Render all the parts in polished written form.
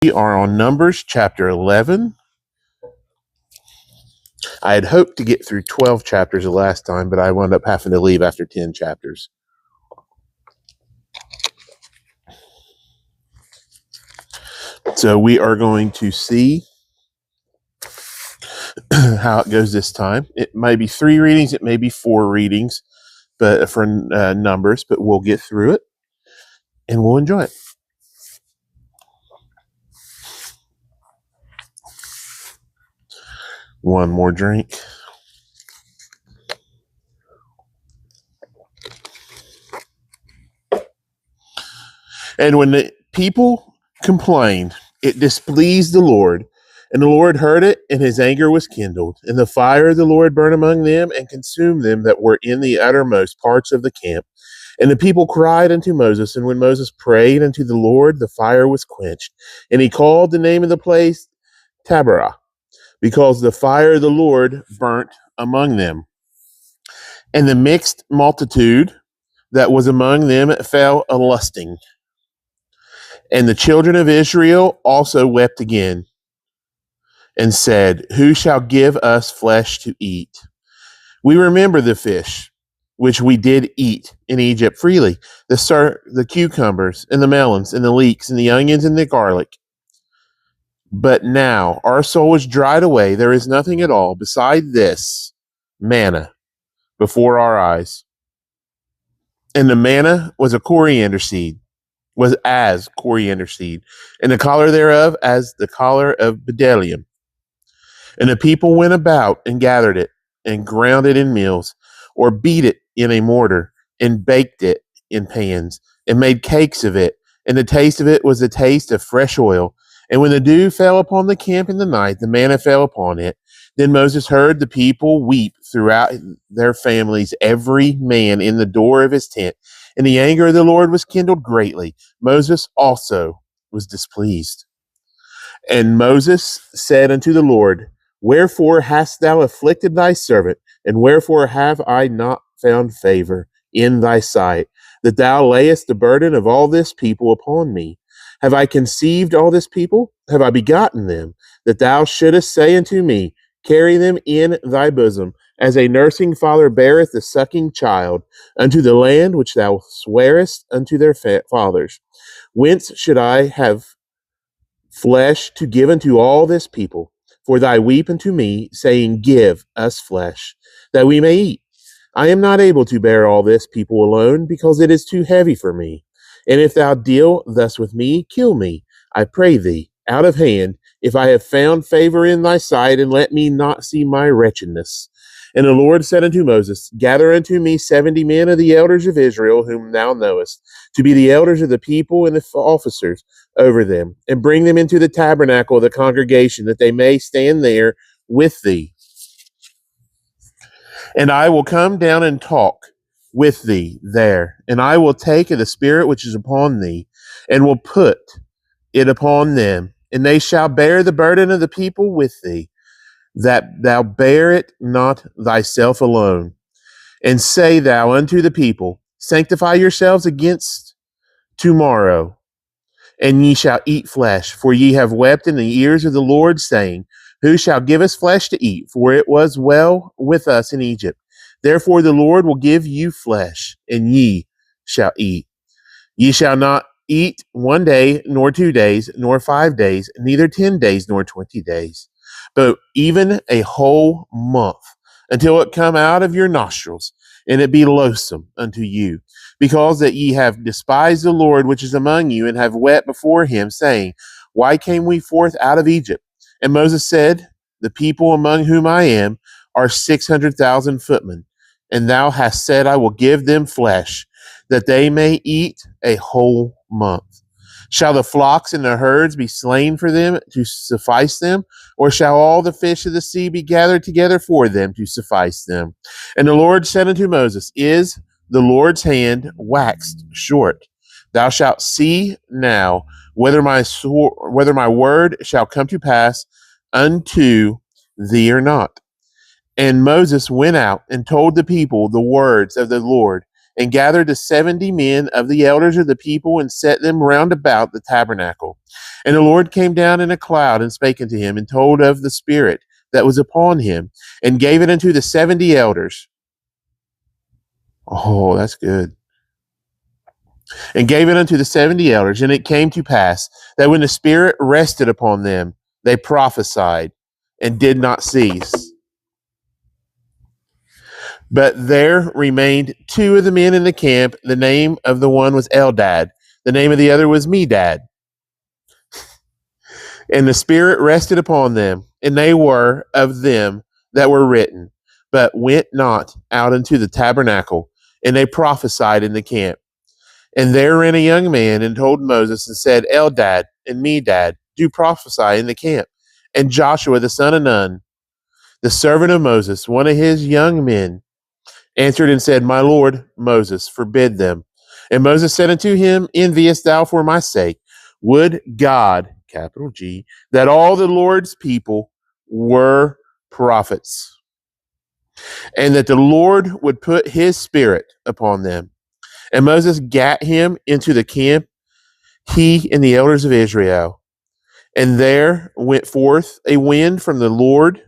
We are on Numbers chapter 11. I had hoped to get through 12 chapters the last time, but I wound up having to leave after 10 chapters. So we are going to see how it goes this time. It may be 3 readings, it may be 4 readings, but for Numbers, but we'll get through it and we'll enjoy it. One more drink. And when the people complained, it displeased the Lord, and the Lord heard it, and his anger was kindled. And the fire of the Lord burned among them, and consumed them that were in the uttermost parts of the camp. And the people cried unto Moses, and when Moses prayed unto the Lord, the fire was quenched. And he called the name of the place Taberah, because the fire of the Lord burnt among them. And the mixed multitude that was among them fell a lusting. And the children of Israel also wept again, and said, Who shall give us flesh to eat? We remember the fish, which we did eat in Egypt freely, the cucumbers, and the melons, and the leeks, and the onions, and the garlic. But now our soul is dried away. There is nothing at all beside this manna before our eyes. And the manna was as coriander seed, and the collar thereof as the collar of bdellium. And the people went about and gathered it, and ground it in mills, or beat it in a mortar, and baked it in pans, and made cakes of it. And the taste of it was the taste of fresh oil. And when the dew fell upon the camp in the night, the manna fell upon it. Then Moses heard the people weep throughout their families, every man in the door of his tent. And the anger of the Lord was kindled greatly. Moses also was displeased. And Moses said unto the Lord, Wherefore hast thou afflicted thy servant? And wherefore have I not found favor in thy sight, that thou layest the burden of all this people upon me? Have I conceived all this people? Have I begotten them? That thou shouldest say unto me, Carry them in thy bosom, as a nursing father beareth the sucking child, unto the land which thou swarest unto their fathers. Whence should I have flesh to give unto all this people? For thy weep unto me, saying, Give us flesh, that we may eat. I am not able to bear all this people alone, because it is too heavy for me. And if thou deal thus with me, kill me, I pray thee, out of hand, if I have found favor in thy sight, and let me not see my wretchedness. And the Lord said unto Moses, Gather unto me 70 men of the elders of Israel, whom thou knowest, to be the elders of the people and the officers over them, and bring them into the tabernacle of the congregation, that they may stand there with thee. And I will come down and talk with thee there, and I will take of the Spirit which is upon thee, and will put it upon them, and they shall bear the burden of the people with thee, that thou bear it not thyself alone. And say thou unto the people, Sanctify yourselves against tomorrow, and ye shall eat flesh, for ye have wept in the ears of the Lord, saying, Who shall give us flesh to eat? For it was well with us in Egypt. Therefore the Lord will give you flesh, and ye shall eat. Ye shall not eat 1 day, nor 2 days, nor 5 days, neither 10 days, nor 20 days, but even a whole month, until it come out of your nostrils, and it be loathsome unto you, because that ye have despised the Lord which is among you, and have wept before him, saying, Why came we forth out of Egypt? And Moses said, The people among whom I am are 600,000 footmen, and thou hast said, I will give them flesh, that they may eat a whole month. Shall the flocks and the herds be slain for them to suffice them? Or shall all the fish of the sea be gathered together for them to suffice them? And the Lord said unto Moses, Is the Lord's hand waxed short? Thou shalt see now whether my word shall come to pass unto thee or not. And Moses went out and told the people the words of the Lord. and gathered the 70 men of the elders of the people, and set them round about the tabernacle. And the Lord came down in a cloud, and spake unto him, and told of the Spirit that was upon him, and gave it unto the 70 elders. Oh, that's good. And gave it unto the 70 elders. And it came to pass that when the Spirit rested upon them, they prophesied and did not cease. But there remained 2 of the men in the camp. The name of the one was Eldad. The name of the other was Medad. And the Spirit rested upon them, and they were of them that were written, but went not out into the tabernacle, and they prophesied in the camp. And there ran a young man and told Moses and said, Eldad and Medad do prophesy in the camp. And Joshua the son of Nun, the servant of Moses, one of his young men, answered and said, My Lord Moses, forbid them. And Moses said unto him, Enviest thou for my sake? Would God, capital G, that all the Lord's people were prophets, and that the Lord would put his Spirit upon them. And Moses gat him into the camp, he and the elders of Israel. And there went forth a wind from the Lord,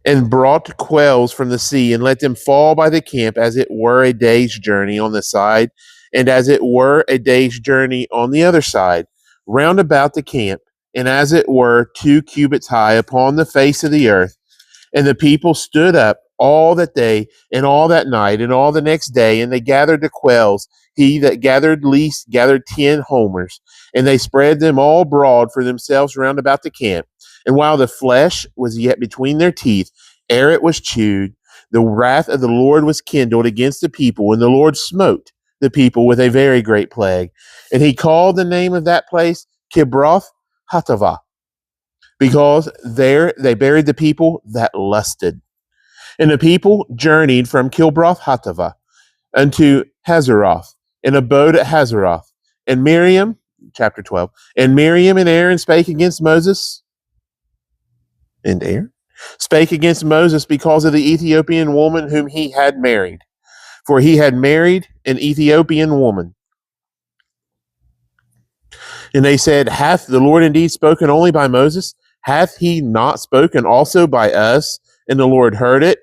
and brought quails from the sea, and let them fall by the camp, as it were a day's journey on the side, and as it were a day's journey on the other side, round about the camp, and as it were 2 cubits high upon the face of the earth. And the people stood up all that day, and all that night, and all the next day, and they gathered the quails. He that gathered least gathered 10 homers, and they spread them all broad for themselves round about the camp. And while the flesh was yet between their teeth, ere it was chewed, the wrath of the Lord was kindled against the people, and the Lord smote the people with a very great plague. And he called the name of that place Kibroth Hattaavah, because there they buried the people that lusted. And the people journeyed from Kibroth Hattaavah unto Hazeroth, and abode at Hazeroth. And Miriam, chapter 12, and Miriam and Aaron spake against Moses, and Aaron spake against Moses because of the Ethiopian woman whom he had married. For he had married an Ethiopian woman. And they said, Hath the Lord indeed spoken only by Moses? Hath he not spoken also by us? And the Lord heard it.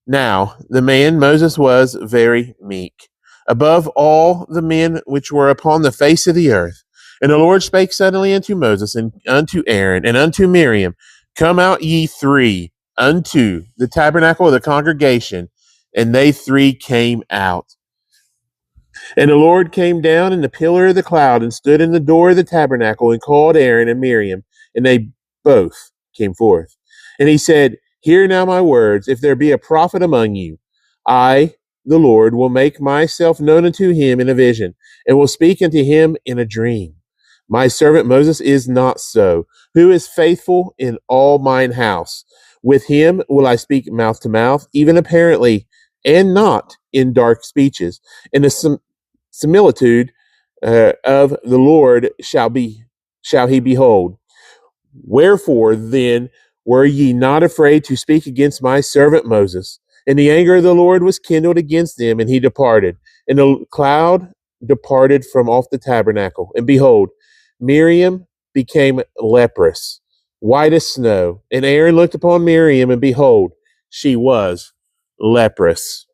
Now the man Moses was very meek, above all the men which were upon the face of the earth. And the Lord spake suddenly unto Moses, and unto Aaron, and unto Miriam, Come out ye 3 unto the tabernacle of the congregation. And they 3 came out. And the Lord came down in the pillar of the cloud, and stood in the door of the tabernacle, and called Aaron and Miriam, and they both came forth. And he said, Hear now my words. If there be a prophet among you, I, the Lord, will make myself known unto him in a vision, and will speak unto him in a dream. My servant Moses is not so, who is faithful in all mine house. With him will I speak mouth to mouth, even apparently, and not in dark speeches. And the similitude of the Lord shall he behold. Wherefore then were ye not afraid to speak against my servant Moses? And the anger of the Lord was kindled against them, and he departed. And the cloud departed from off the tabernacle. And behold, Miriam became leprous, white as snow. And Aaron looked upon Miriam, and behold, she was leprous.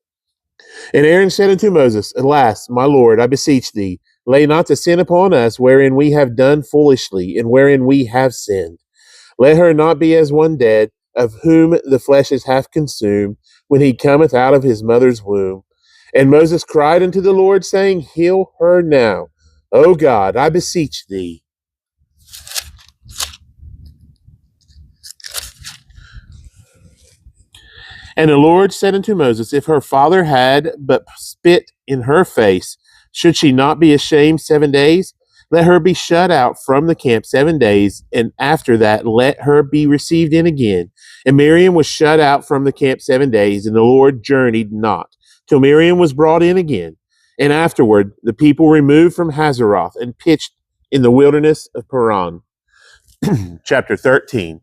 And Aaron said unto Moses, Alas, my Lord, I beseech thee, lay not the sin upon us, wherein we have done foolishly, and wherein we have sinned. Let her not be as one dead, of whom the flesh is half consumed, when he cometh out of his mother's womb. And Moses cried unto the Lord, saying, Heal her now, O God, I beseech thee. And the Lord said unto Moses, If her father had but spit in her face, should she not be ashamed 7 days? Let her be shut out from the camp 7 days, and after that let her be received in again. And Miriam was shut out from the camp 7 days, and the Lord journeyed not, till Miriam was brought in again. And afterward the people removed from Hazeroth, and pitched in the wilderness of Paran. Chapter 13.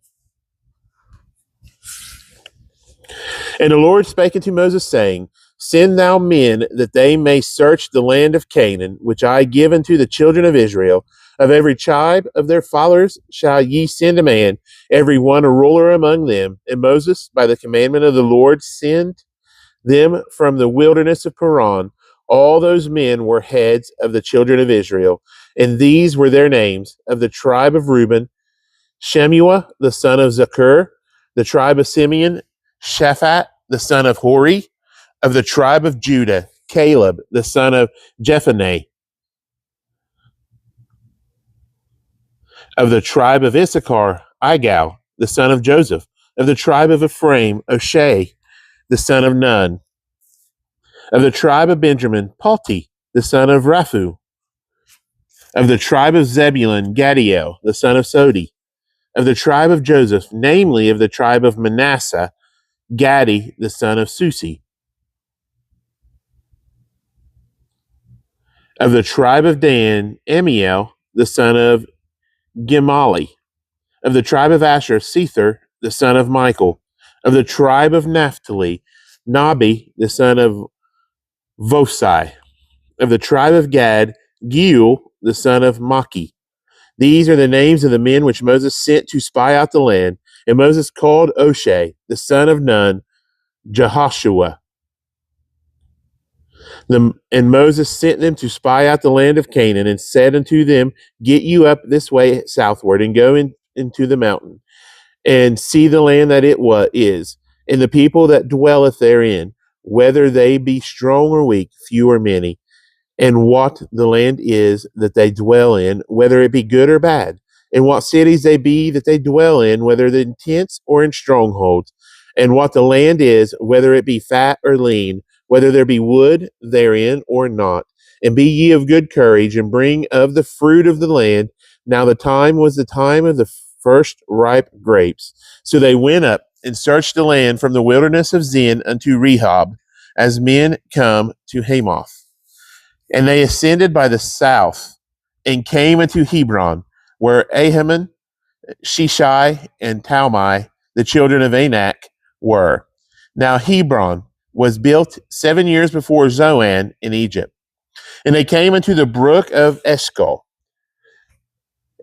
And the Lord spake unto Moses, saying, Send thou men that they may search the land of Canaan, which I give unto the children of Israel. Of every tribe of their fathers shall ye send a man, every one a ruler among them. And Moses, by the commandment of the Lord, sent them from the wilderness of Paran. All those men were heads of the children of Israel, and these were their names: of the tribe of Reuben, Shemua, the son of Zakur; the tribe of Simeon, Shaphat, the son of Hori; of the tribe of Judah, Caleb, the son of Jephunneh; of the tribe of Issachar, Igal, the son of Joseph; of the tribe of Ephraim, Oshea, the son of Nun; of the tribe of Benjamin, Palti, the son of Raphu; of the tribe of Zebulun, Gadiel, the son of Sodi; of the tribe of Joseph, namely of the tribe of Manasseh, Gadi, the son of Susi; of the tribe of Dan, Amiel, the son of Gemali; of the tribe of Asher, Sether, the son of Michael; of the tribe of Naphtali, Nabi, the son of Vosai; of the tribe of Gad, Geuel, the son of Maki. These are the names of the men which Moses sent to spy out the land. And Moses called Oshea, the son of Nun, Jehoshua. And Moses sent them to spy out the land of Canaan, and said unto them, Get you up this way southward, and go into the mountain, and see the land that it is, and the people that dwelleth therein, whether they be strong or weak, few or many, and what the land is that they dwell in, whether it be good or bad, and what cities they be that they dwell in, whether in tents or in strongholds, and what the land is, whether it be fat or lean, whether there be wood therein or not. And be ye of good courage, and bring of the fruit of the land. Now the time was the time of the first ripe grapes. So they went up and searched the land from the wilderness of Zin unto Rehob, as men come to Hamath. And they ascended by the south, and came unto Hebron, where Ahiman, Shishai, and Talmai, the children of Anak, were. Now Hebron was built 7 years before Zoan in Egypt. And they came unto the brook of Eshcol,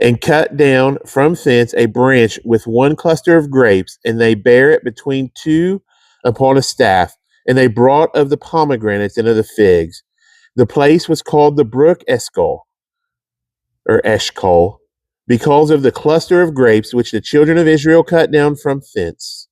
and cut down from thence a branch with one cluster of grapes, and they bare it between two upon a staff. And they brought of the pomegranates and of the figs. The place was called the brook Eshcol, or Eshcol, because of the cluster of grapes which the children of Israel cut down from thence.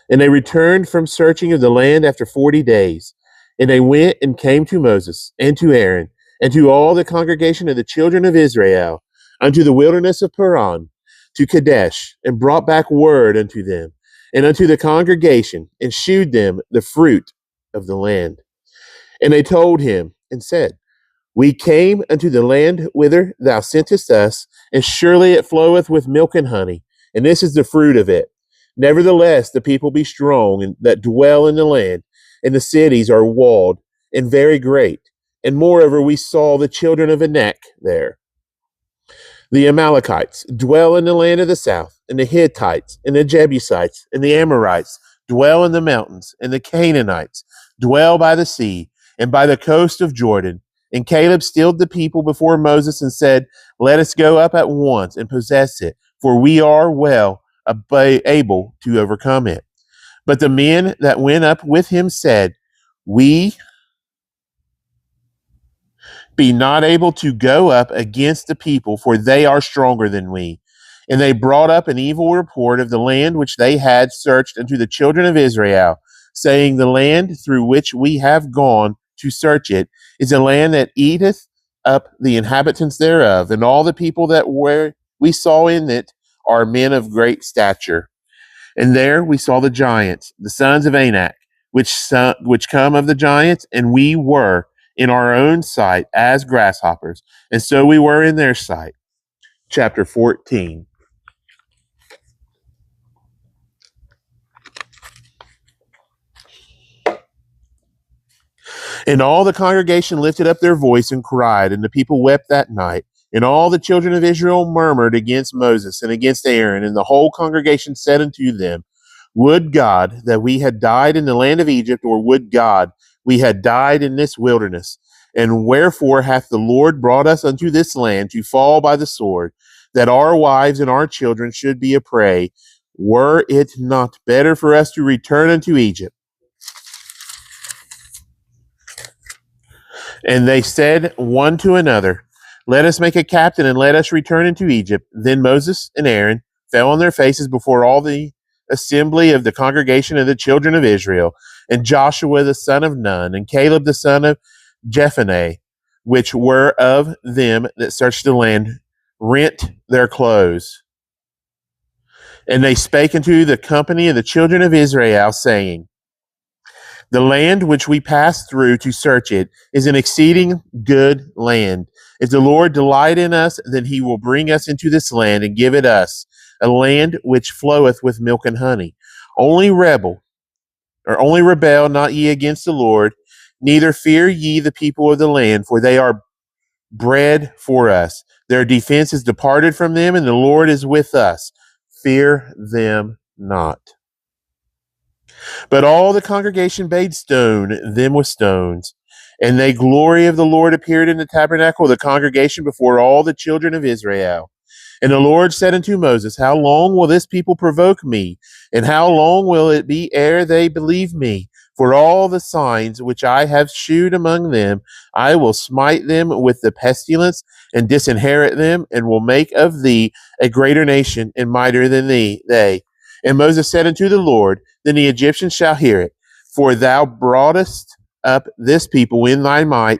And they returned from searching of the land after 40 days. And they went and came to Moses and to Aaron and to all the congregation of the children of Israel unto the wilderness of Paran, to Kadesh, and brought back word unto them and unto the congregation, and shewed them the fruit of the land. And they told him and said, We came unto the land whither thou sentest us, and surely it floweth with milk and honey, and this is the fruit of it. Nevertheless, the people be strong, and that dwell in the land, and the cities are walled and very great. And moreover, we saw the children of Anak there. The Amalekites dwell in the land of the south, and the Hittites, and the Jebusites, and the Amorites dwell in the mountains, and the Canaanites dwell by the sea, and by the coast of Jordan. And Caleb stilled the people before Moses, and said, Let us go up at once and possess it, for we are well able to overcome it. But the men that went up with him said, We be not able to go up against the people, for they are stronger than we. And they brought up an evil report of the land which they had searched unto the children of Israel, saying, The land through which we have gone to search it is a land that eateth up the inhabitants thereof, and all the people that we saw in it are men of great stature. And there we saw the giants, the sons of Anak, which come of the giants, and we were in our own sight as grasshoppers, and so we were in their sight. Chapter 14. And all the congregation lifted up their voice and cried, and the people wept that night. And all the children of Israel murmured against Moses and against Aaron, and the whole congregation said unto them, Would God that we had died in the land of Egypt, or would God we had died in this wilderness. And wherefore hath the Lord brought us unto this land to fall by the sword, that our wives and our children should be a prey? Were it not better for us to return unto Egypt? And they said one to another, Let us make a captain, and let us return into Egypt. Then Moses and Aaron fell on their faces before all the assembly of the congregation of the children of Israel, and Joshua the son of Nun, and Caleb the son of Jephunneh, which were of them that searched the land, rent their clothes. And they spake unto the company of the children of Israel, saying, The land which we passed through to search it is an exceeding good land. If the Lord delight in us, then he will bring us into this land and give it us, a land which floweth with milk and honey. Only rebel only rebel not ye against the Lord, neither fear ye the people of the land, for they are bread for us. Their defense is departed from them, and the Lord is with us. Fear them not. But all the congregation bade stone them with stones. And the glory of the Lord appeared in the tabernacle of the congregation before all the children of Israel. And the Lord said unto Moses, How long will this people provoke me? And how long will it be ere they believe me? For all the signs which I have shewed among them, I will smite them with the pestilence, and disinherit them, and will make of thee a greater nation, and mightier than they. And Moses said unto the Lord, Then the Egyptians shall hear it, for thou broughtest up this people in thy might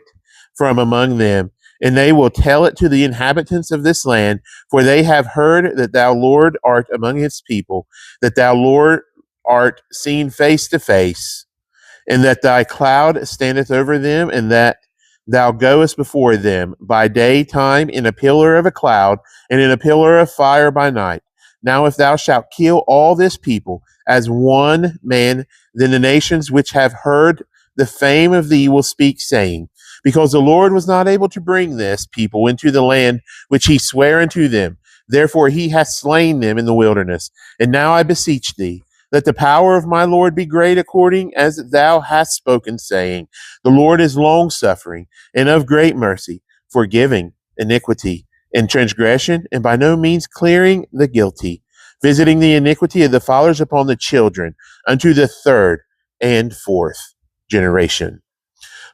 from among them, and they will tell it to the inhabitants of this land, for they have heard that thou, Lord, art among his people, that thou, Lord, art seen face to face, and that thy cloud standeth over them, and that thou goest before them by day time in a pillar of a cloud, and in a pillar of fire by night. Now if thou shalt kill all this people as one man, then the nations which have heard the fame of thee will speak, saying, Because the Lord was not able to bring this people into the land which he sware unto them, therefore he hath slain them in the wilderness. And now I beseech thee, let the power of my Lord be great, according as thou hast spoken, saying, The Lord is long-suffering and of great mercy, forgiving iniquity and transgression, and by no means clearing the guilty, visiting the iniquity of the fathers upon the children, unto the third and fourth generation.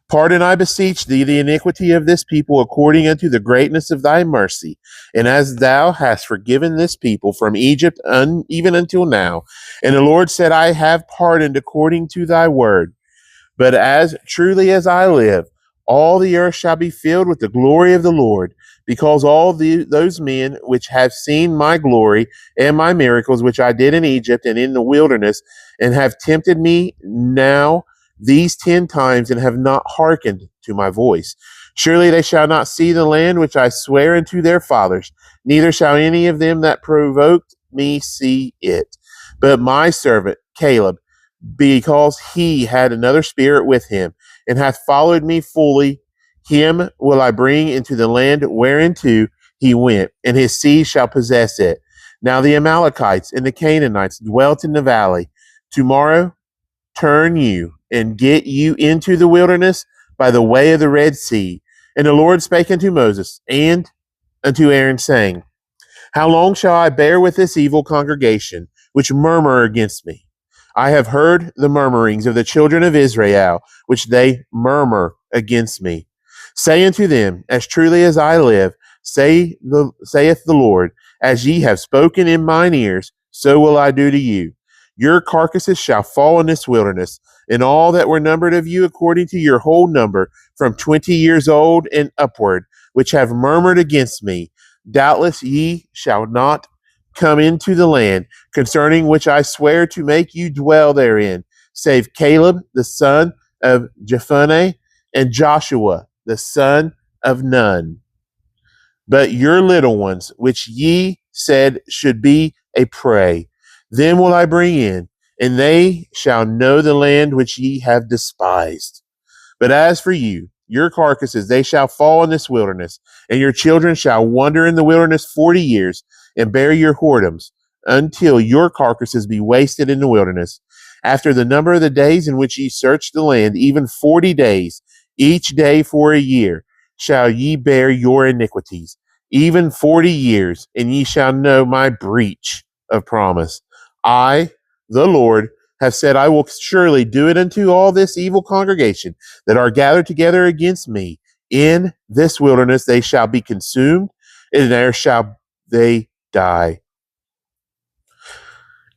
Pardon, I beseech thee, the iniquity of this people according unto the greatness of thy mercy, and as thou hast forgiven this people from Egypt even until now. And the Lord said, I have pardoned according to thy word. But as truly as I live, all the earth shall be filled with the glory of the Lord, because all those men which have seen my glory and my miracles which I did in Egypt and in the wilderness, and have tempted me now these 10 times, and have not hearkened to my voice. Surely they shall not see the land which I swear unto their fathers, neither shall any of them that provoked me see it. But my servant Caleb, because he had another spirit with him, and hath followed me fully, him will I bring into the land whereinto he went, and his seed shall possess it. Now the Amalekites and the Canaanites dwelt in the valley. Tomorrow turn you and get you into the wilderness by the way of the Red Sea. And the Lord spake unto Moses and unto Aaron, saying, How long shall I bear with this evil congregation, which murmur against me? I have heard the murmurings of the children of Israel, which they murmur against me. Say unto them, As truly as I live, saith the Lord, as ye have spoken in mine ears, so will I do to you. Your carcasses shall fall in this wilderness, and all that were numbered of you according to your whole number, from 20 years old and upward, which have murmured against me. Doubtless ye shall not come into the land, concerning which I swear to make you dwell therein, save Caleb the son of Jephunneh, and Joshua the son of Nun. But your little ones, which ye said should be a prey, them will I bring in, and they shall know the land which ye have despised. But as for you, your carcasses, they shall fall in this wilderness, and your children shall wander in the wilderness 40 years, and bear your whoredoms, until your carcasses be wasted in the wilderness. after the number of the days in which ye search the land, even 40 days, each day for a year, shall ye bear your iniquities, even 40 years, and ye shall know my breach of promise. I, the Lord, have said, I will surely do it unto all this evil congregation that are gathered together against me. In this wilderness they shall be consumed, and there shall they die.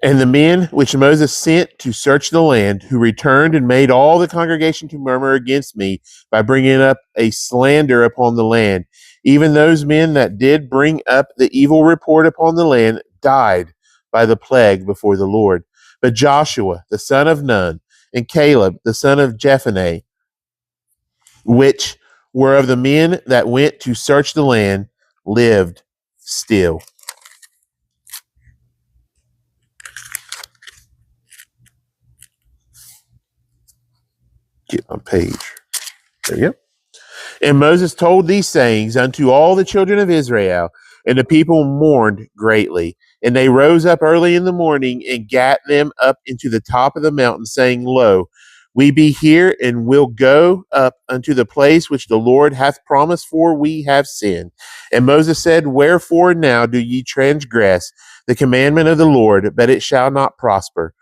And the men which Moses sent to search the land, who returned and made all the congregation to murmur against me by bringing up a slander upon the land, even those men that did bring up the evil report upon the land, died by the plague before the Lord. But Joshua, the son of Nun, and Caleb, the son of Jephunneh, which were of the men that went to search the land, lived still. Get my page. There you go. And Moses told these sayings unto all the children of Israel, and the people mourned greatly. And they rose up early in the morning and gat them up into the top of the mountain, saying, Lo, we be here, and will go up unto the place which the Lord hath promised, for we have sinned. And Moses said, Wherefore now do ye transgress the commandment of the Lord, but it shall not prosper?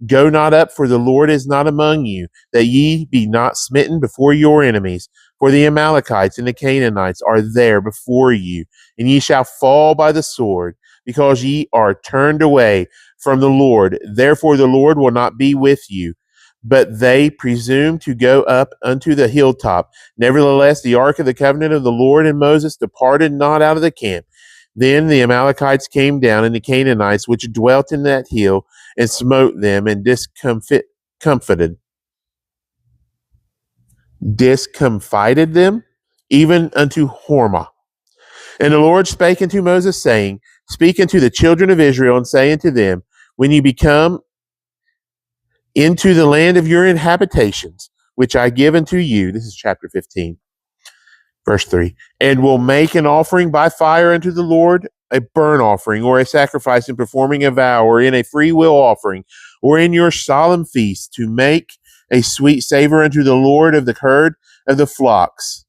Go not up, for the Lord is not among you, that ye be not smitten before your enemies. For the Amalekites and the Canaanites are there before you, and ye shall fall by the sword, because ye are turned away from the Lord. Therefore the Lord will not be with you. But they presume to go up unto the hilltop. Nevertheless, the ark of the covenant of the Lord and Moses departed not out of the camp. Then the Amalekites came down, and the Canaanites which dwelt in that hill, and smote them, and discomfited them, even unto Hormah. And the Lord spake unto Moses, saying, Speak unto the children of Israel, and say unto them, When ye become into the land of your inhabitations, which I give unto you, this is chapter 15, verse 3, and will make an offering by fire unto the Lord, a burnt offering, or a sacrifice in performing a vow, or in a free will offering, or in your solemn feast, to make a sweet savor unto the Lord of the herd of the flocks.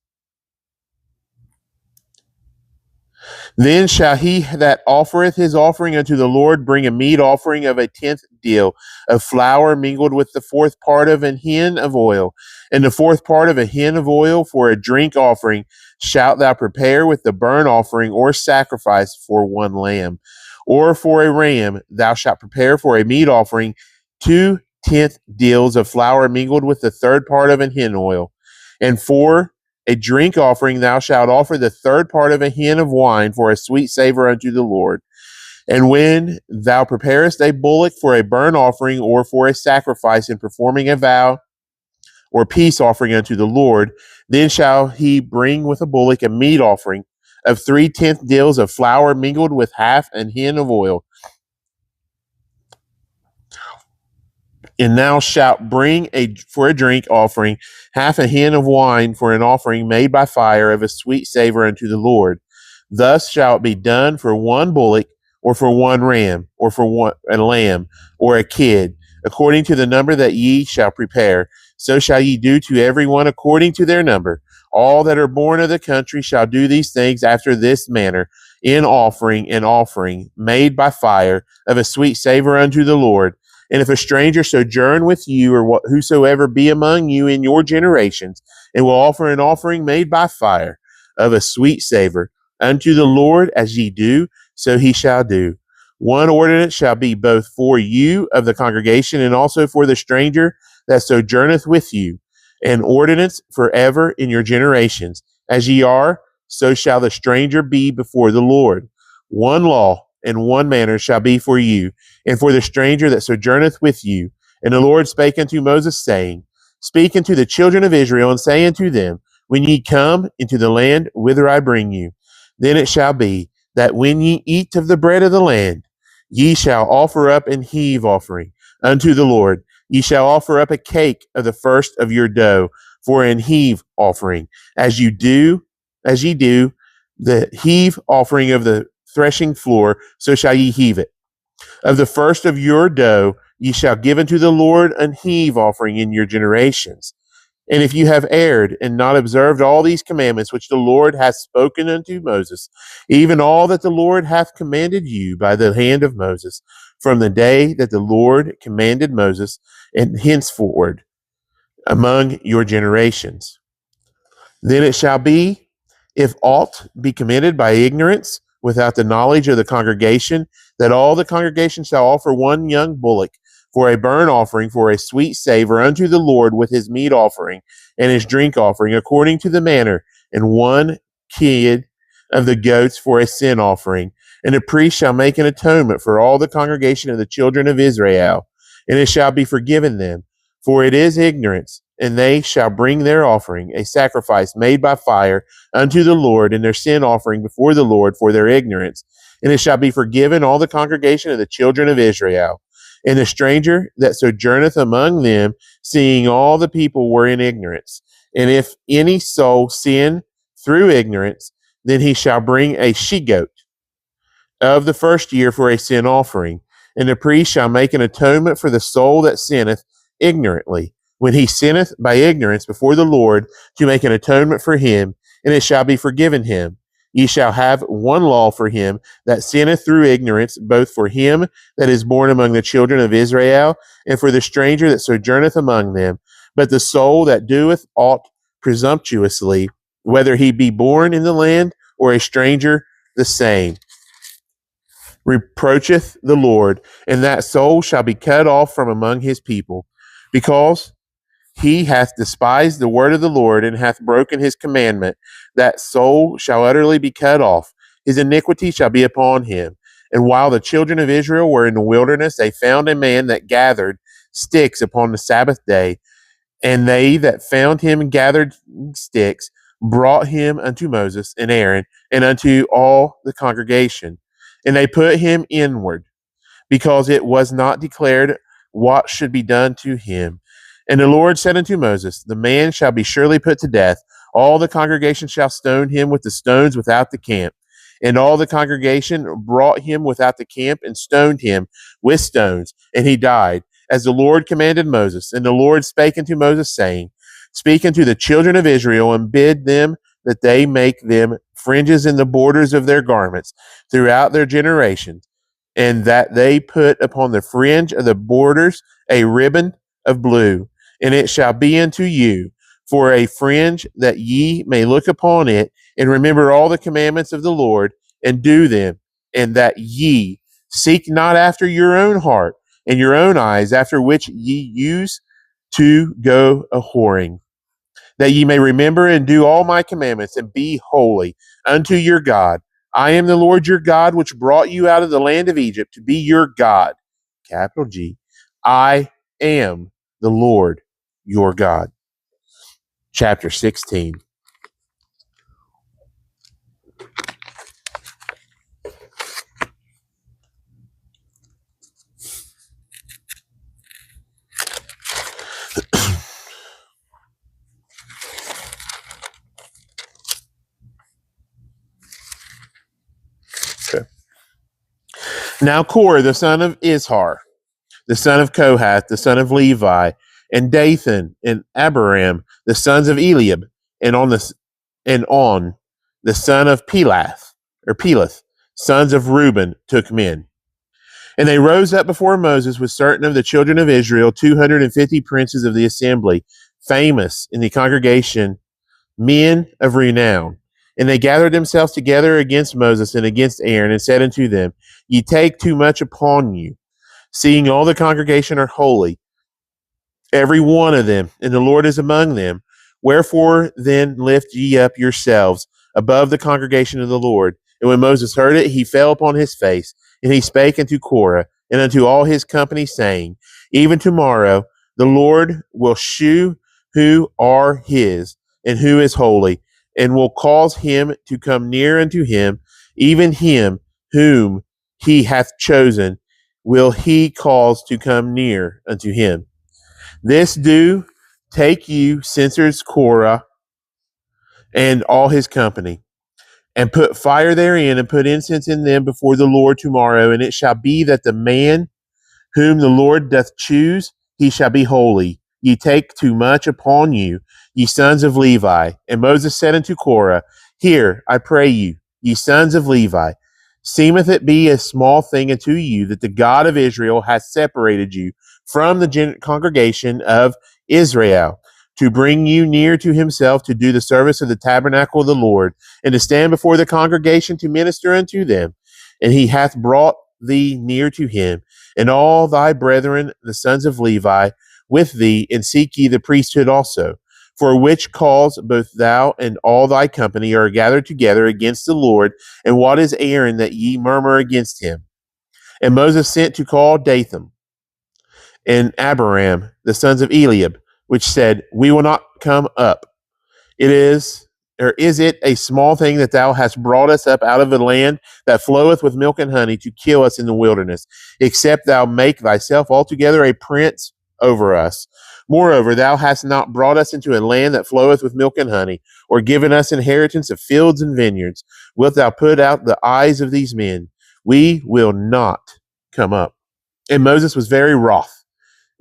Then shall he that offereth his offering unto the Lord bring a meat offering of a 10th deal of flour mingled with the 4th part of an hin of oil, and the 4th part of a hin of oil for a drink offering shalt thou prepare with the burnt offering or sacrifice for one lamb. Or for a ram thou shalt prepare for a meat offering 2 10th deals of flour mingled with the 3rd part of an hin oil. And for a drink offering thou shalt offer the 3rd part of a hin of wine for a sweet savor unto the Lord. And when thou preparest a bullock for a burnt offering, or for a sacrifice in performing a vow or peace offering unto the Lord, then shall he bring with a bullock a meat offering of 3/10 deals of flour mingled with half an hin of oil. And thou shalt bring for a drink offering half a hin of wine for an offering made by fire of a sweet savor unto the Lord. Thus shall it be done for one bullock, or for one ram, or for a lamb, or a kid, according to the number that ye shall prepare. So shall ye do to every one according to their number. All that are born of the country shall do these things after this manner, in offering an offering made by fire of a sweet savor unto the Lord. And if a stranger sojourn with you, or whosoever be among you in your generations, and will offer an offering made by fire of a sweet savor unto the Lord, as ye do, so he shall do. One ordinance shall be both for you of the congregation, and also for the stranger that sojourneth with you, an ordinance forever in your generations. As ye are, so shall the stranger be before the Lord. One law and one manner shall be for you, and for the stranger that sojourneth with you. And the Lord spake unto Moses, saying, Speak unto the children of Israel, and say unto them, When ye come into the land whither I bring you, then it shall be, that when ye eat of the bread of the land, ye shall offer up an heave offering unto the Lord. Ye shall offer up a cake of the first of your dough for an heave offering, as ye do the heave offering of the threshing floor, so shall ye heave it. Of the first of your dough ye shall give unto the Lord an heave offering in your generations. And if you have erred and not observed all these commandments which the Lord hath spoken unto Moses, even all that the Lord hath commanded you by the hand of Moses, from the day that the Lord commanded Moses, and henceforward among your generations. Then it shall be, if aught be committed by ignorance, without the knowledge of the congregation, that all the congregation shall offer one young bullock for a burnt offering, for a sweet savor unto the Lord, with his meat offering and his drink offering, according to the manner, and one kid of the goats for a sin offering. And the priest shall make an atonement for all the congregation of the children of Israel, and it shall be forgiven them, for it is ignorance. And they shall bring their offering, a sacrifice made by fire, unto the Lord, and their sin offering before the Lord for their ignorance. And it shall be forgiven all the congregation of the children of Israel. And the stranger that sojourneth among them, seeing all the people were in ignorance. And if any soul sin through ignorance, then he shall bring a she-goat of the first year for a sin offering. And the priest shall make an atonement for the soul that sinneth ignorantly, when he sinneth by ignorance before the Lord, to make an atonement for him, and it shall be forgiven him. Ye shall have one law for him that sinneth through ignorance, both for him that is born among the children of Israel, and for the stranger that sojourneth among them. But the soul that doeth aught presumptuously, whether he be born in the land or a stranger, the same reproacheth the Lord, and that soul shall be cut off from among his people, because he hath despised the word of the Lord, and hath broken his commandment. That soul shall utterly be cut off. His iniquity shall be upon him. And while the children of Israel were in the wilderness, they found a man that gathered sticks upon the Sabbath day. And they that found him gathered sticks brought him unto Moses and Aaron, and unto all the congregation. And they put him inward, because it was not declared what should be done to him. And the Lord said unto Moses, the man shall be surely put to death. All the congregation shall stone him with the stones without the camp. And all the congregation brought him without the camp, and stoned him with stones, and he died, as the Lord commanded Moses. And the Lord spake unto Moses, saying, speak unto the children of Israel, and bid them that they make them fringes in the borders of their garments throughout their generations, and that they put upon the fringe of the borders a ribbon of blue. And it shall be unto you for a fringe, that ye may look upon it, and remember all the commandments of the Lord, and do them, and that ye seek not after your own heart and your own eyes, after which ye use to go a whoring, that ye may remember and do all my commandments, and be holy unto your God. I am the Lord your God, which brought you out of the land of Egypt, to be your God. Capital G. I am the Lord your God. Chapter 16. Okay. Now Korah, the son of Izhar, the son of Kohath, the son of Levi, and Dathan and Abiram, the sons of Eliab, and on the son of Peleth, sons of Reuben, took men. And they rose up before Moses with certain of the children of Israel, 250 princes of the assembly, famous in the congregation, men of renown. And they gathered themselves together against Moses and against Aaron, and said unto them, ye take too much upon you, seeing all the congregation are holy, every one of them, and the Lord is among them. Wherefore then lift ye up yourselves above the congregation of the Lord. And when Moses heard it, he fell upon his face, and he spake unto Korah and unto all his company, saying, even tomorrow the Lord will shew who are his, and who is holy, and will cause him to come near unto him, even him whom he hath chosen will he cause to come near unto him. This do, take you censers Korah and all his company, and put fire therein, and put incense in them before the Lord tomorrow. And it shall be that the man Whom the Lord doth choose, he shall be holy. Ye take too much upon you, ye sons of Levi. And Moses said unto Korah, Hear, I pray you, ye sons of Levi, seemeth it be a small thing unto you that the God of Israel hath separated you from the congregation of Israel, to bring you near to himself, to do the service of the tabernacle of the Lord, and to stand before the congregation to minister unto them. And he hath brought thee near to him, and all thy brethren, the sons of Levi, with thee, and seek ye the priesthood also. For which cause both thou and all thy company are gathered together against the Lord. And what is Aaron that ye murmur against him? And Moses sent to call Dathan and Abiram, the sons of Eliab, which said, We will not come up. Is it a small thing that thou hast brought us up out of the land that floweth with milk and honey to kill us in the wilderness, except thou make thyself altogether a prince over us? Moreover, thou hast not brought us into a land that floweth with milk and honey, or given us inheritance of fields and vineyards. Wilt thou put out the eyes of these men? We will not come up. And Moses was very wroth,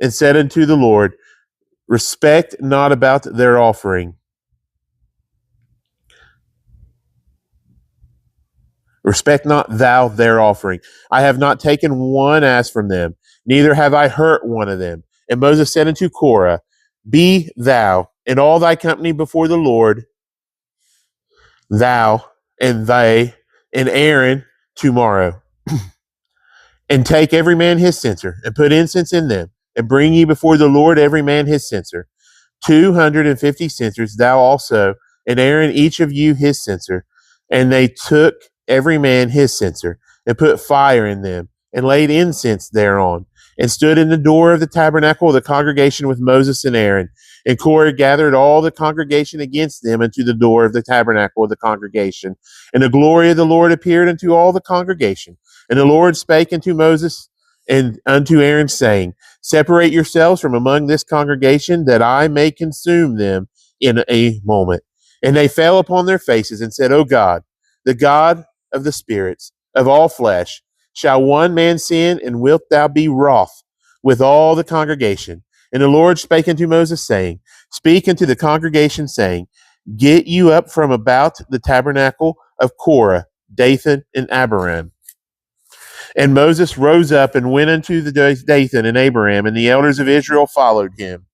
and said unto the Lord, Respect not about their offering. Respect not thou their offering. I have not taken one ass from them, neither have I hurt one of them. And Moses said unto Korah, Be thou and all thy company before the Lord, thou and they and Aaron tomorrow, and take every man his censer, and put incense in them, and bring ye before the Lord every man his censer. 250 censers, thou also, and Aaron, each of you his censer. And they took every man his censer, and put fire in them, and laid incense thereon, and stood in the door of the tabernacle of the congregation with Moses and Aaron. And Korah gathered all the congregation against them unto the door of the tabernacle of the congregation. And the glory of the Lord appeared unto all the congregation. And the Lord spake unto Moses and unto Aaron, saying, Separate yourselves from among this congregation, that I may consume them in a moment. And they fell upon their faces and said, O God, the God of the spirits of all flesh, shall one man sin, and wilt thou be wroth with all the congregation? And the Lord spake unto Moses, saying, Speak unto the congregation, saying, Get you up from about the tabernacle of Korah, Dathan, and Abiram. And Moses rose up and went unto the Dathan and Abiram, and the elders of Israel followed him.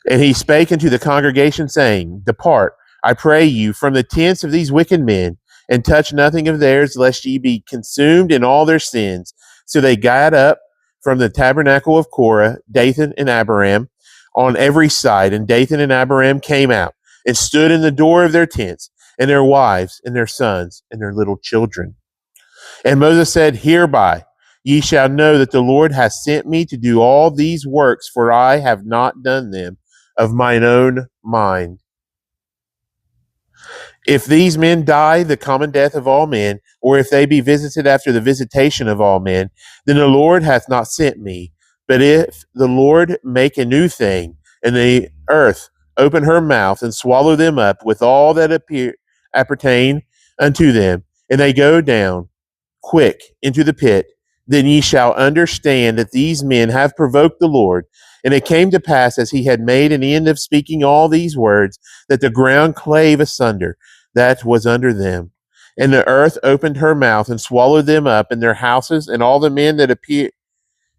And he spake unto the congregation, saying, Depart, I pray you, from the tents of these wicked men, and touch nothing of theirs, lest ye be consumed in all their sins. So they got up from the tabernacle of Korah, Dathan and Abiram, on every side. And Dathan and Abiram came out, and stood in the door of their tents, and their wives, and their sons, and their little children. And Moses said, Hereby ye shall know that the Lord hath sent me to do all these works, for I have not done them of mine own mind. If these men die the common death of all men, or if they be visited after the visitation of all men, then the Lord hath not sent me. But if the Lord make a new thing, and the earth open her mouth, and swallow them up with all that appertain unto them, and they go down quick into the pit, then ye shall understand that these men have provoked the Lord. And it came to pass, as he had made an end of speaking all these words, that the ground clave asunder that was under them. And the earth opened her mouth and swallowed them up, and their houses, and all the men that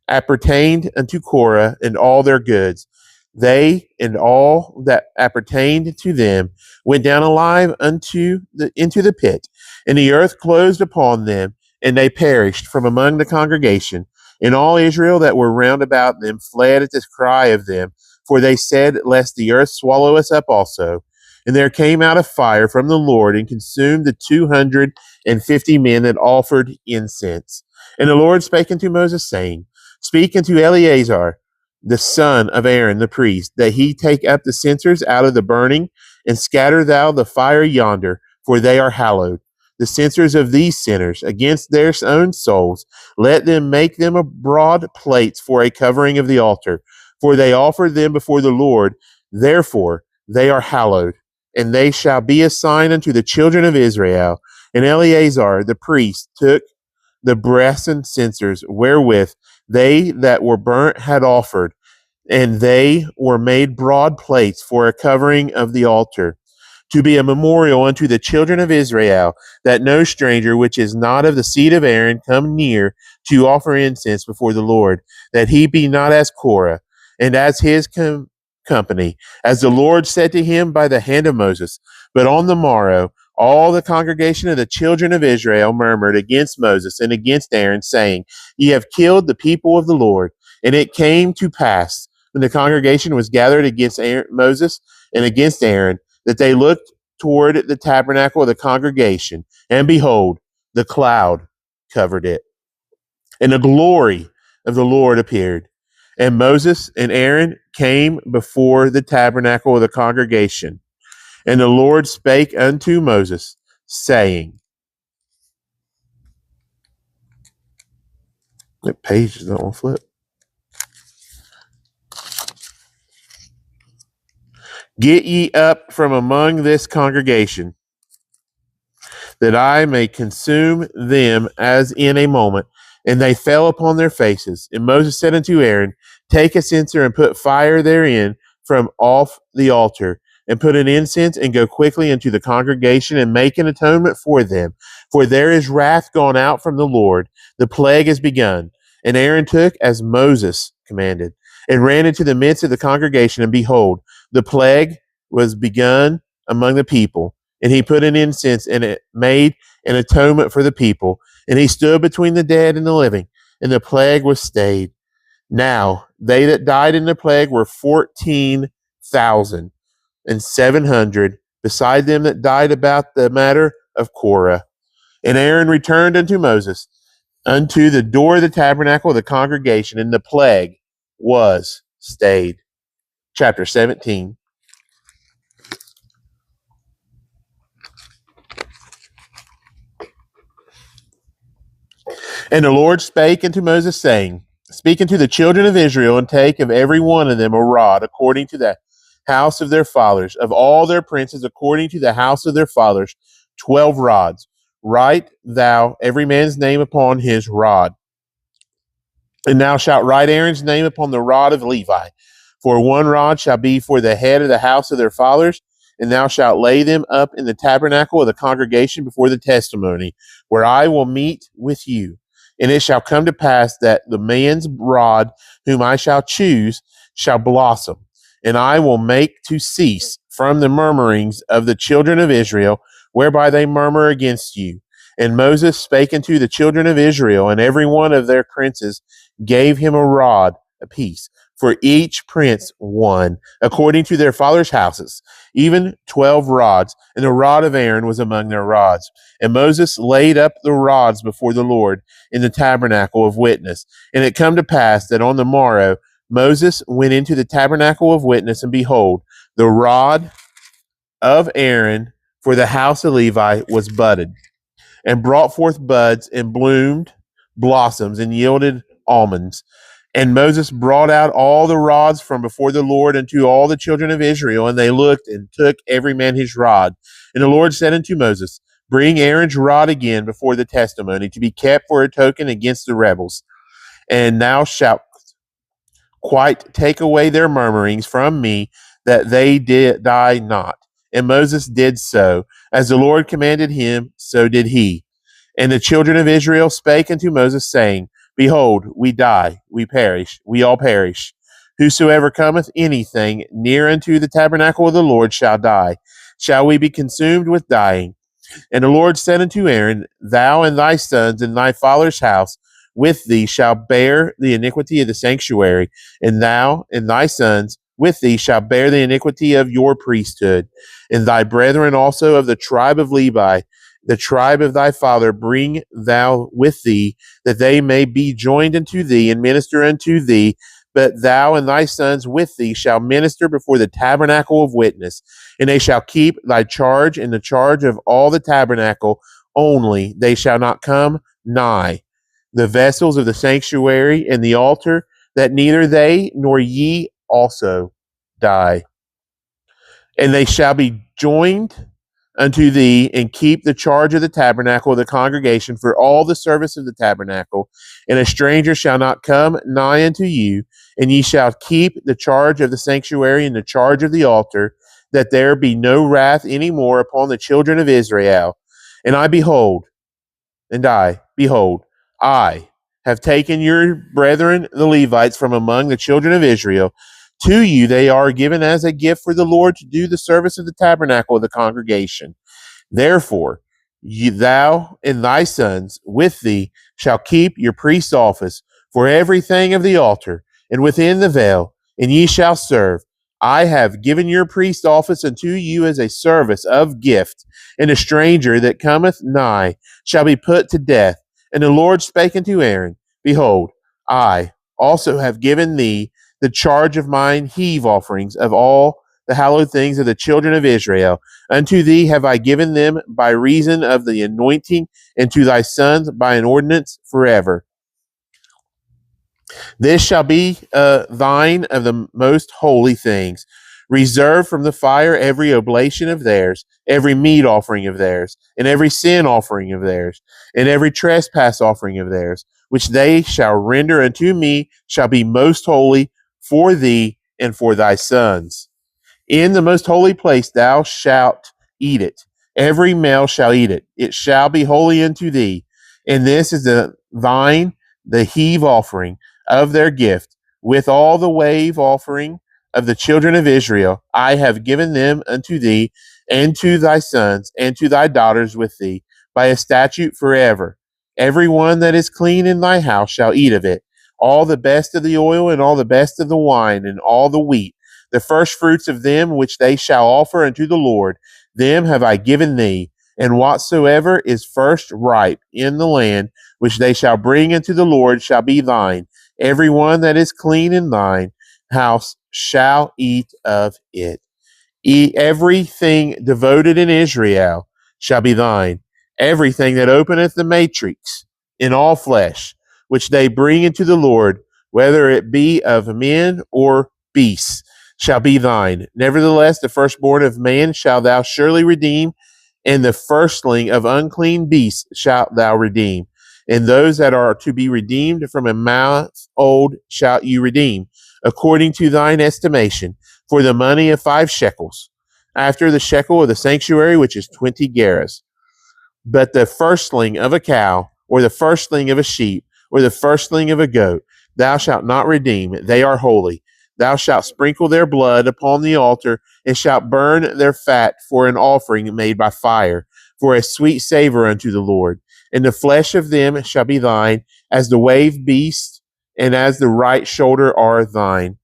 appertained unto Korah, and all their goods. They and all that appertained to them went down alive into the pit, and the earth closed upon them, and they perished from among the congregation. And all Israel that were round about them fled at this cry of them, for they said, Lest the earth swallow us up also. And there came out a fire from the Lord, and consumed the 250 men that offered incense. And the Lord spake unto Moses, saying, Speak unto Eleazar, the son of Aaron the priest, that he take up the censers out of the burning, and scatter thou the fire yonder, for they are hallowed. The censers of these sinners against their own souls, let them make them broad plates for a covering of the altar, for they offered them before the Lord. Therefore they are hallowed, and they shall be a sign unto the children of Israel. And Eleazar the priest took the brasen censers wherewith they that were burnt had offered, and they were made broad plates for a covering of the altar, to be a memorial unto the children of Israel, that no stranger which is not of the seed of Aaron come near to offer incense before the Lord, that he be not as Korah, and as his company, as the Lord said to him by the hand of Moses. But on the morrow, all the congregation of the children of Israel murmured against Moses and against Aaron, saying, Ye have killed the people of the Lord. And it came to pass, when the congregation was gathered against Moses and against Aaron, that they looked toward the tabernacle of the congregation, and behold, the cloud covered it, and the glory of the Lord appeared. And Moses and Aaron came before the tabernacle of the congregation, and the Lord spake unto Moses, saying, that page does not want to flip. Get ye up from among this congregation, that I may consume them as in a moment. And they fell upon their faces. And Moses said unto Aaron, Take a censer and put fire therein from off the altar, and put an incense, and go quickly into the congregation, and make an atonement for them. For there is wrath gone out from the Lord, the plague is begun. And Aaron took as Moses commanded, and ran into the midst of the congregation, and behold, the plague was begun among the people. And he put an incense, and it made an atonement for the people. And he stood between the dead and the living, and the plague was stayed. Now they that died in the plague were 14,700, beside them that died about the matter of Korah. And Aaron returned unto Moses unto the door of the tabernacle of the congregation, and the plague was stayed. Chapter 17. And the Lord spake unto Moses, saying, Speak unto the children of Israel, and take of every one of them a rod, according to the house of their fathers, of all their princes, according to the house of their fathers, 12 rods. Write thou every man's name upon his rod. And thou shalt write Aaron's name upon the rod of Levi. For one rod shall be for the head of the house of their fathers, and thou shalt lay them up in the tabernacle of the congregation before the testimony, where I will meet with you. And it shall come to pass that the man's rod whom I shall choose shall blossom, and I will make to cease from the murmurings of the children of Israel, whereby they murmur against you. And Moses spake unto the children of Israel, and every one of their princes gave him a rod apiece, for each prince one, according to their fathers' houses, even 12 rods, and the rod of Aaron was among their rods. And Moses laid up the rods before the Lord in the tabernacle of witness. And it come to pass that on the morrow Moses went into the tabernacle of witness, and behold, the rod of Aaron for the house of Levi was budded, and brought forth buds, and bloomed blossoms, and yielded almonds. And Moses brought out all the rods from before the Lord unto all the children of Israel, and they looked and took every man his rod. And the Lord said unto Moses, Bring Aaron's rod again before the testimony, to be kept for a token against the rebels. And thou shalt quite take away their murmurings from me, that they die not. And Moses did so. As the Lord commanded him, so did he. And the children of Israel spake unto Moses, saying, Behold, we die, we perish, we all perish. Whosoever cometh anything near unto the tabernacle of the Lord shall die. Shall we be consumed with dying? And the Lord said unto Aaron, Thou and thy sons and thy father's house with thee shall bear the iniquity of the sanctuary, and thou and thy sons with thee shall bear the iniquity of your priesthood. And thy brethren also of the tribe of Levi, the tribe of thy father, bring thou with thee, that they may be joined unto thee and minister unto thee. But thou and thy sons with thee shall minister before the tabernacle of witness, and they shall keep thy charge and the charge of all the tabernacle, only they shall not come nigh the vessels of the sanctuary and the altar, that neither they nor ye also die. And they shall be joined unto thee, and keep the charge of the tabernacle of the congregation for all the service of the tabernacle. And a stranger shall not come nigh unto you, and ye shall keep the charge of the sanctuary and the charge of the altar, that there be no wrath any more upon the children of Israel. And behold, I have taken your brethren, the Levites, from among the children of Israel. To you they are given as a gift for the Lord to do the service of the tabernacle of the congregation. Therefore, thou and thy sons with thee shall keep your priest's office for everything of the altar and within the veil, and ye shall serve. I have given your priest's office unto you as a service of gift, and a stranger that cometh nigh shall be put to death. And the Lord spake unto Aaron, Behold, I also have given thee the charge of mine heave offerings of all the hallowed things of the children of Israel. Unto thee have I given them by reason of the anointing, and to thy sons by an ordinance forever. This shall be thine of the most holy things. Reserve from the fire every oblation of theirs, every meat offering of theirs, and every sin offering of theirs, and every trespass offering of theirs, which they shall render unto me, shall be most holy for thee and for thy sons. In the most holy place thou shalt eat it. Every male shall eat it. It shall be holy unto thee. And this is the heave offering of their gift, with all the wave offering of the children of Israel. I have given them unto thee, and to thy sons, and to thy daughters with thee, by a statute forever. Every one that is clean in thy house shall eat of it. All the best of the oil, and all the best of the wine, and all the wheat, the first fruits of them which they shall offer unto the Lord, them have I given thee. And whatsoever is first ripe in the land, which they shall bring unto the Lord, shall be thine. Every one that is clean in thine house shall eat of it. Everything devoted in Israel shall be thine. Everything that openeth the matrix in all flesh, which they bring into the Lord, whether it be of men or beasts, shall be thine. Nevertheless, the firstborn of man shalt thou surely redeem, and the firstling of unclean beasts shalt thou redeem. And those that are to be redeemed from a month old shalt you redeem, according to thine estimation, for the money of 5 shekels, after the shekel of the sanctuary, which is 20 gerahs. But the firstling of a cow, or the firstling of a sheep, or the firstling of a goat, thou shalt not redeem. They are holy. Thou shalt sprinkle their blood upon the altar, and shalt burn their fat for an offering made by fire, for a sweet savor unto the Lord. And the flesh of them shall be thine, as the wave beast, and as the right shoulder are thine.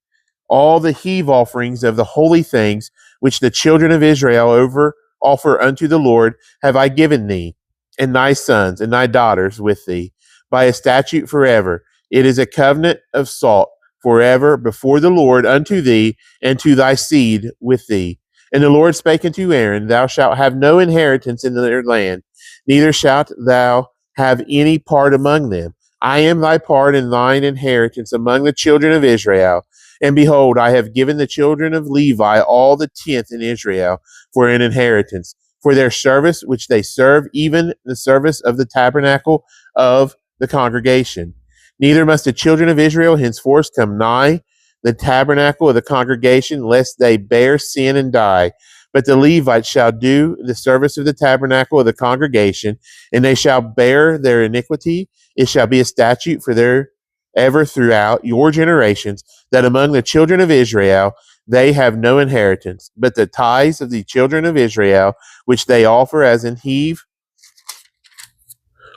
All the heave offerings of the holy things which the children of Israel offer unto the Lord have I given thee, and thy sons and thy daughters with thee, by a statute forever. It is a covenant of salt forever before the Lord unto thee and to thy seed with thee. And the Lord spake unto Aaron, Thou shalt have no inheritance in their land, neither shalt thou have any part among them. I am thy part and thine inheritance among the children of Israel. And behold, I have given the children of Levi all the 10th in Israel for an inheritance, for their service which they serve, even the service of the tabernacle of the congregation. Neither must the children of Israel henceforth come nigh the tabernacle of the congregation, lest they bear sin and die. But the Levites shall do the service of the tabernacle of the congregation, and they shall bear their iniquity. It shall be a statute for their ever throughout your generations, that among the children of Israel they have no inheritance, but the tithes of the children of Israel, which they offer as an heave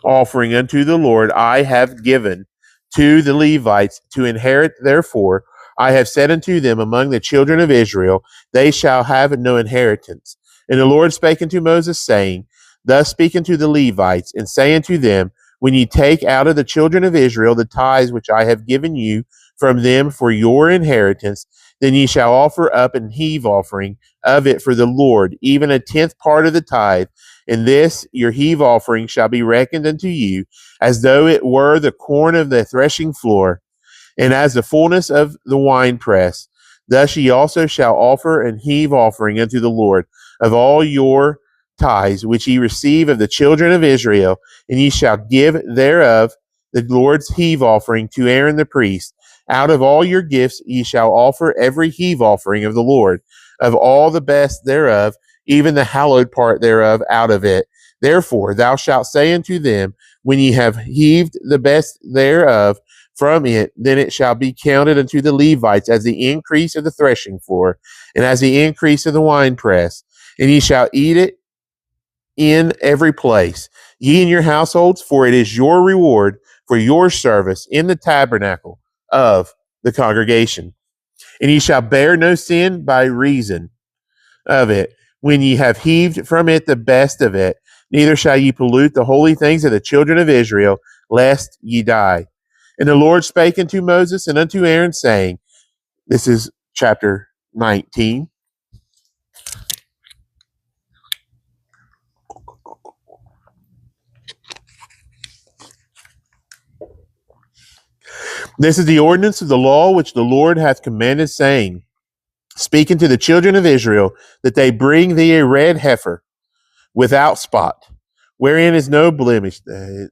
offering unto the Lord, I have given to the Levites to inherit. Therefore I have said unto them, among the children of Israel they shall have no inheritance. And the Lord spake unto Moses, saying, Thus speak unto the Levites, and say unto them, When ye take out of the children of Israel the tithes which I have given you from them for your inheritance, then ye shall offer up an heave offering of it for the Lord, even a 10th part of the tithe. And this your heave offering shall be reckoned unto you, as though it were the corn of the threshing floor, and as the fullness of the winepress. Thus ye also shall offer an heave offering unto the Lord of all your tithes which ye receive of the children of Israel, and ye shall give thereof the Lord's heave offering to Aaron the priest. Out of all your gifts ye shall offer every heave offering of the Lord, of all the best thereof, even the hallowed part thereof out of it. Therefore thou shalt say unto them, when ye have heaved the best thereof from it, then it shall be counted unto the Levites as the increase of the threshing floor, and as the increase of the winepress, and ye shall eat it in every place, ye and your households, for it is your reward for your service in the tabernacle of the congregation. And ye shall bear no sin by reason of it, when ye have heaved from it the best of it, neither shall ye pollute the holy things of the children of Israel, lest ye die. And the Lord spake unto Moses and unto Aaron, saying, this is chapter 19. This is the ordinance of the law which the Lord hath commanded, saying, speaking to the children of Israel, that they bring thee a red heifer without spot, wherein is no blemish.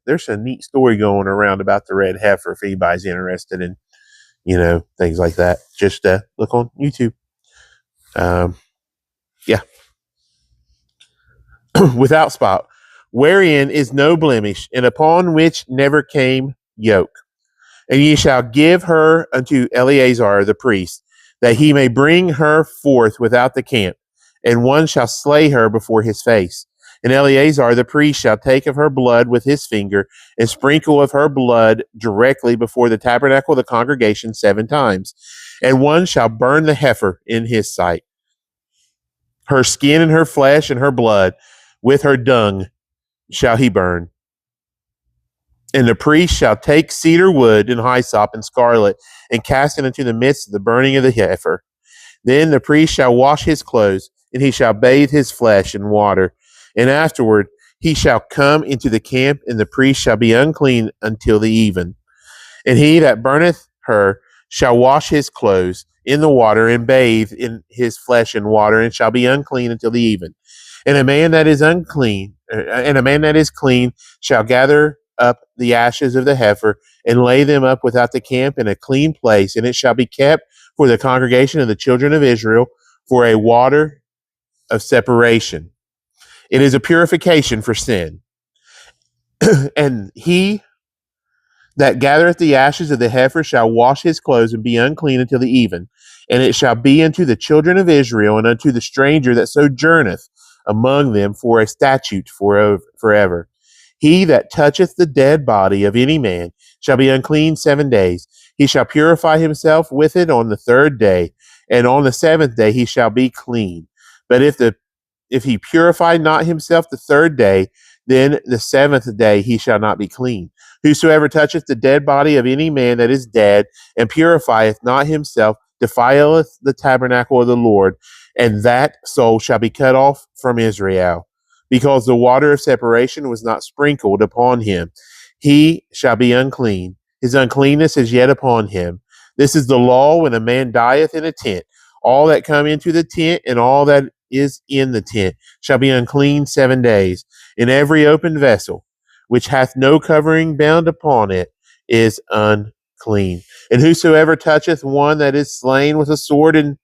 There's a neat story going around about the red heifer if anybody's interested in, things like that. Just look on YouTube. Yeah. Without spot, wherein is no blemish, and upon which never came yoke. And ye shall give her unto Eleazar the priest, that he may bring her forth without the camp, and one shall slay her before his face. And Eleazar the priest shall take of her blood with his finger, and sprinkle of her blood directly before the tabernacle of the congregation 7 times. And one shall burn the heifer in his sight. Her skin and her flesh and her blood, with her dung shall he burn. And the priest shall take cedar wood and hyssop and scarlet, and cast it into the midst of the burning of the heifer. Then the priest shall wash his clothes, and he shall bathe his flesh in water. And afterward he shall come into the camp, and the priest shall be unclean until the even. And he that burneth her shall wash his clothes in the water, and bathe in his flesh in water, and shall be unclean until the even. And a man that is clean shall gather up the ashes of the heifer, and lay them up without the camp in a clean place, and it shall be kept for the congregation of the children of Israel for a water of separation. It is a purification for sin. And he that gathereth the ashes of the heifer shall wash his clothes and be unclean until the even. And it shall be unto the children of Israel and unto the stranger that sojourneth among them for a statute forever. He that toucheth the dead body of any man shall be unclean 7 days. He shall purify himself with it on the 3rd day, and on the 7th day he shall be clean. But if he purify not himself the 3rd day, then the 7th day he shall not be clean. Whosoever toucheth the dead body of any man that is dead, and purifieth not himself, defileth the tabernacle of the Lord, and that soul shall be cut off from Israel, because the water of separation was not sprinkled upon him. He shall be unclean. His uncleanness is yet upon him. This is the law when a man dieth in a tent. All that come into the tent and all that is in the tent shall be unclean 7 days. In every open vessel, which hath no covering bound upon it, is unclean. And whosoever toucheth one that is slain with a sword in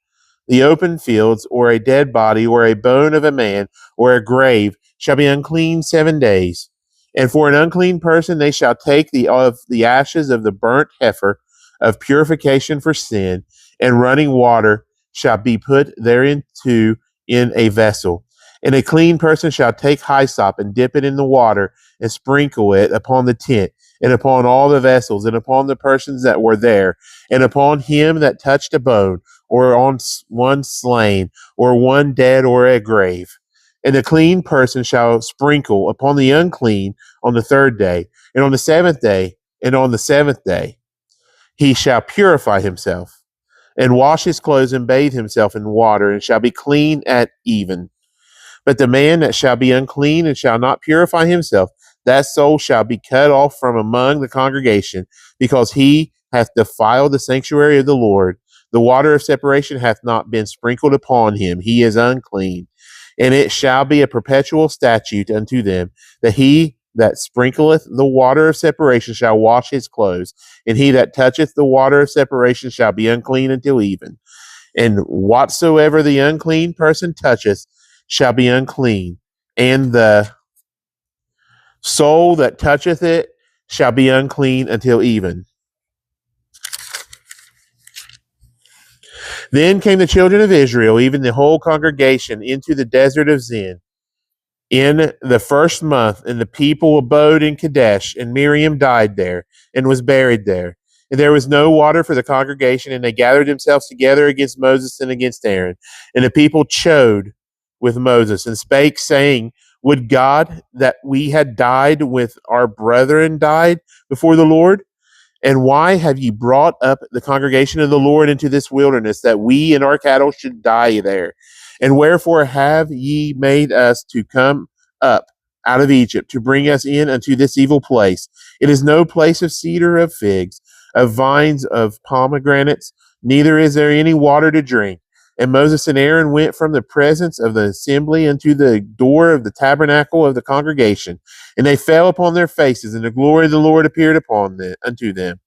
the open fields, or a dead body, or a bone of a man, or a grave, shall be unclean 7 days. And for an unclean person they shall take of the ashes of the burnt heifer of purification for sin, and running water shall be put thereinto in a vessel. And a clean person shall take hyssop and dip it in the water, and sprinkle it upon the tent, and upon all the vessels, and upon the persons that were there, and upon him that touched a bone, or on one slain, or one dead, or a grave. And the clean person shall sprinkle upon the unclean on the 3rd day, and on the 7th day, and on the 7th day he shall purify himself, and wash his clothes, and bathe himself in water, and shall be clean at even. But the man that shall be unclean and shall not purify himself, that soul shall be cut off from among the congregation, because he hath defiled the sanctuary of the Lord. The water of separation hath not been sprinkled upon him. He is unclean. And it shall be a perpetual statute unto them, that he that sprinkleth the water of separation shall wash his clothes, and he that toucheth the water of separation shall be unclean until even. And whatsoever the unclean person toucheth shall be unclean, and the soul that toucheth it shall be unclean until even. Then came the children of Israel, even the whole congregation, into the desert of Zin in the first month, and the people abode in Kadesh, and Miriam died there, and was buried there. And there was no water for the congregation, and they gathered themselves together against Moses and against Aaron. And the people chode with Moses, and spake, saying, Would God that we had died with our brethren died before the Lord? And why have ye brought up the congregation of the Lord into this wilderness, that we and our cattle should die there? And wherefore have ye made us to come up out of Egypt, to bring us in unto this evil place? It is no place of cedar, of figs, of vines, of pomegranates, neither is there any water to drink. And Moses and Aaron went from the presence of the assembly unto the door of the tabernacle of the congregation, and they fell upon their faces, and the glory of the Lord appeared upon them, unto them.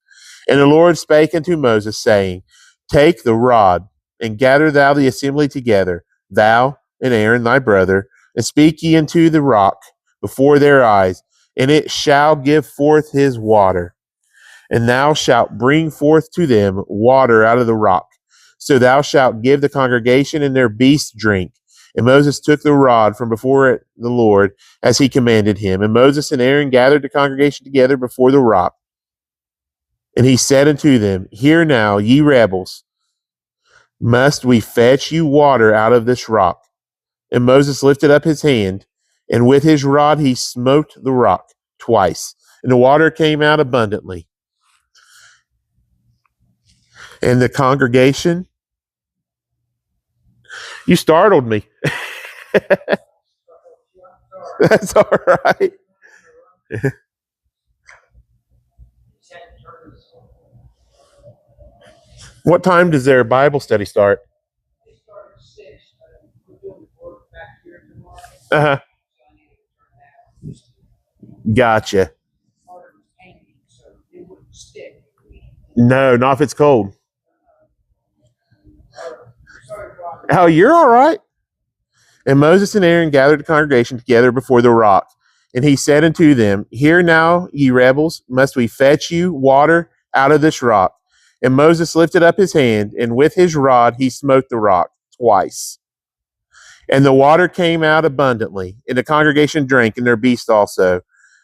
And the Lord spake unto Moses, saying, Take the rod, and gather thou the assembly together, thou and Aaron thy brother, and speak ye unto the rock before their eyes, and it shall give forth his water. And thou shalt bring forth to them water out of the rock. So thou shalt give the congregation and their beasts drink. And Moses took the rod from before the Lord, as he commanded him. And Moses and Aaron gathered the congregation together before the rock. And he said unto them, Hear now, ye rebels, must we fetch you water out of this rock? And Moses lifted up his hand, and with his rod he smote the rock twice, and the water came out abundantly. And the congregation, you startled me. That's all right. What time does their Bible study start? Uh-huh. Gotcha. No, not if it's cold. Oh, you're all right. And Moses and Aaron gathered the congregation together before the rock. And he said unto them, Hear now, ye rebels, must we fetch you water out of this rock? And Moses lifted up his hand, and with his rod he smote the rock twice. And the water came out abundantly, and the congregation drank, and their beasts also.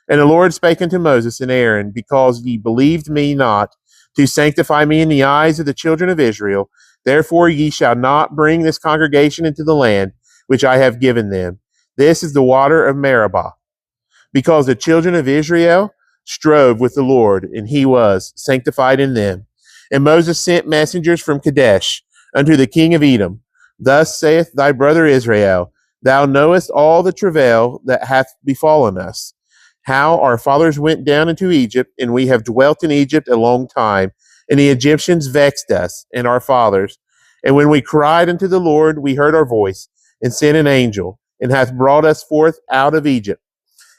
And the Lord spake unto Moses and Aaron, Because ye believed me not, to sanctify me in the eyes of the children of Israel, therefore ye shall not bring this congregation into the land which I have given them. This is the water of Meribah. Because the children of Israel strove with the Lord, and he was sanctified in them. And Moses sent messengers from Kadesh unto the king of Edom. Thus saith thy brother Israel, Thou knowest all the travail that hath befallen us, how our fathers went down into Egypt, and we have dwelt in Egypt a long time, and the Egyptians vexed us and our fathers. And when we cried unto the Lord, we heard our voice, and sent an angel, and hath brought us forth out of Egypt.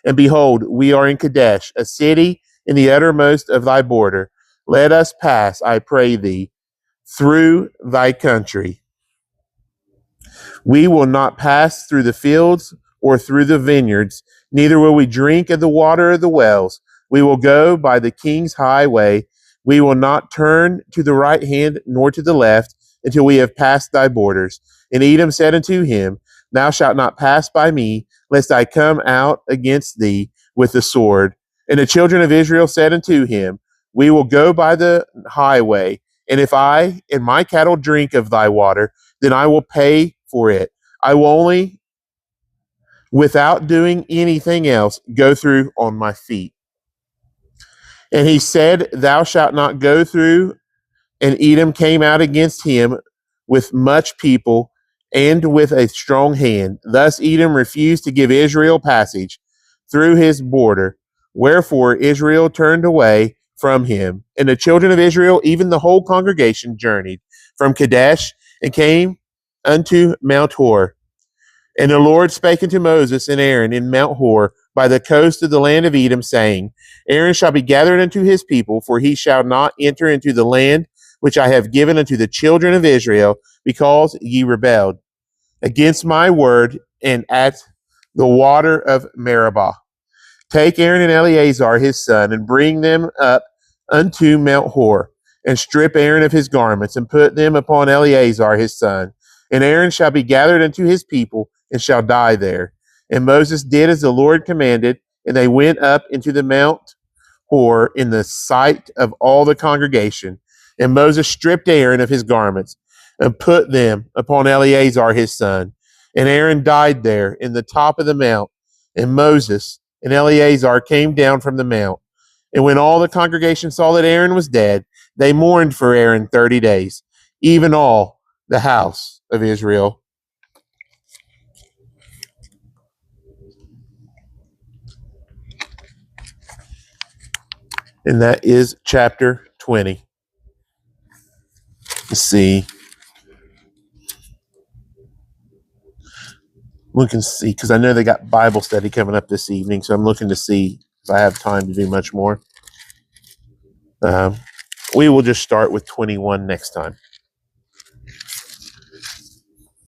And behold, we are in Kadesh, a city in the uttermost of thy border. Let us pass, I pray thee, through thy country. We will not pass through the fields or through the vineyards, neither will we drink of the water of the wells. We will go by the king's highway. We will not turn to the right hand nor to the left until we have passed thy borders. And Edom said unto him, Thou shalt not pass by me, lest I come out against thee with the sword. And the children of Israel said unto him, We will go by the highway, and if I and my cattle drink of thy water, then I will pay for it. I will only, without doing anything else, go through on my feet. And he said, Thou shalt not go through. And Edom came out against him with much people and with a strong hand. Thus Edom refused to give Israel passage through his border. Wherefore Israel turned away from him. And the children of Israel, even the whole congregation, journeyed from Kadesh and came unto Mount Hor. And the Lord spake unto Moses and Aaron in Mount Hor by the coast of the land of Edom, saying, Aaron shall be gathered unto his people, for he shall not enter into the land which I have given unto the children of Israel, because ye rebelled against my word, and at the water of Meribah. Take Aaron and Eleazar his son, and bring them up unto Mount Hor, and strip Aaron of his garments, and put them upon Eleazar his son. And Aaron shall be gathered unto his people, and shall die there. And Moses did as the Lord commanded, and they went up into the Mount Hor in the sight of all the congregation. And Moses stripped Aaron of his garments, and put them upon Eleazar his son. And Aaron died there in the top of the mount. And Moses and Eleazar came down from the mount. And when all the congregation saw that Aaron was dead, they mourned for Aaron 30 days, even all the house of Israel. And that is chapter 20. Let's see. Looking to see, because I know they got Bible study coming up this evening, so I'm looking to see if I have time to do much more. We will just start with 21 next time.